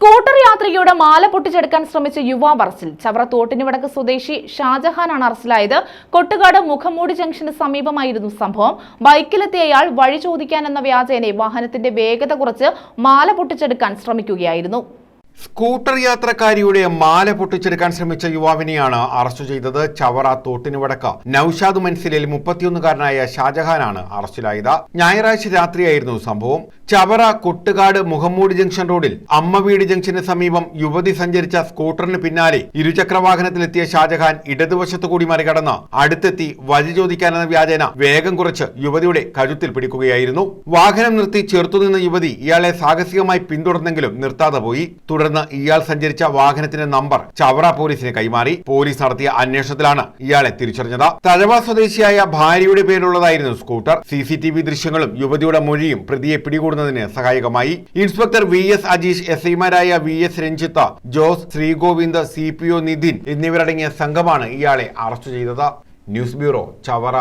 Scooter യാത്രികയുടെ മാല പൊട്ടിച്ചെടുക്കാൻ ശ്രമിച്ച യുവാവ് അറസ്റ്റിൽ. ചവറ തോട്ടിനിവടക്ക് സ്വദേശി ഷാജഹാനാണ് അറസ്റ്റിലായത്. കൊട്ടുകാട് മുഖംമൂടി ജംഗ്ഷന് സമീപമായിരുന്നു സംഭവം. ബൈക്കിലെത്തിയ അയാൾ വഴി ചോദിക്കാനെന്ന വ്യാജേന വാഹനത്തിന്റെ വേഗത കുറച്ച് മാല പൊട്ടിച്ചെടുക്കാൻ ശ്രമിക്കുകയായിരുന്നു. സ്കൂട്ടർ യാത്രക്കാരിയുടെ മാല പൊട്ടിച്ചെടുക്കാൻ ശ്രമിച്ച യുവാവിനെയാണ് അറസ്റ്റ് ചെയ്തത്. ചവറ തോട്ടിനുവടക്ക് നൌഷാദ് മൻസിലിൽ 31-കാരനായ ഷാജഹാനാണ് അറസ്റ്റിലായത്. ഞായറാഴ്ച രാത്രിയായിരുന്നു സംഭവം. ചവറ കൊട്ടുകാട് മുഖംമൂടി ജംഗ്ഷൻ റോഡിൽ അമ്മവീട് ജംഗ്ഷന് സമീപം യുവതി സഞ്ചരിച്ച സ്കൂട്ടറിന് പിന്നാലെ ഇരുചക്രവാഹനത്തിലെത്തിയ ഷാജഹാൻ ഇടതുവശത്തുകൂടി മറികടന്ന് അടുത്തെത്തി വഴി ചോദിക്കാനെന്ന വ്യാജേന വേഗം കുറച്ച് യുവതിയുടെ കഴുത്തിൽ പിടിക്കുകയായിരുന്നു. വാഹനം നിർത്തി ചെറുത്തുനിന്ന യുവതി ഇയാളെ സാഹസികമായി പിന്തുടർന്നെങ്കിലും നിർത്താതെ പോയി. തുടർന്ന് ഇയാൾ സഞ്ചരിച്ച വാഹനത്തിന്റെ നമ്പർ ചവറ പോലീസിന് കൈമാറി. പോലീസ് നടത്തിയ അന്വേഷണത്തിലാണ് ഇയാളെ തിരിച്ചറിഞ്ഞത്. തഴവ സ്വദേശിയായ ഭാര്യയുടെ പേരിലുള്ളതായിരുന്നു സ്കൂട്ടർ. CCTV ദൃശ്യങ്ങളും യുവതിയുടെ മൊഴിയും പ്രതിയെ പിടികൂടുന്നതിന് സഹായകമായി. ഇൻസ്പെക്ടർ VS അജീഷ്, SI-മാരായ VS രഞ്ജിത്ത്, ജോസ്, ശ്രീഗോവിന്ദ്, CPO നിതിൻ എന്നിവരടങ്ങിയ സംഘമാണ് ഇയാളെ അറസ്റ്റ് ചെയ്തത്. News bureau, Chavara.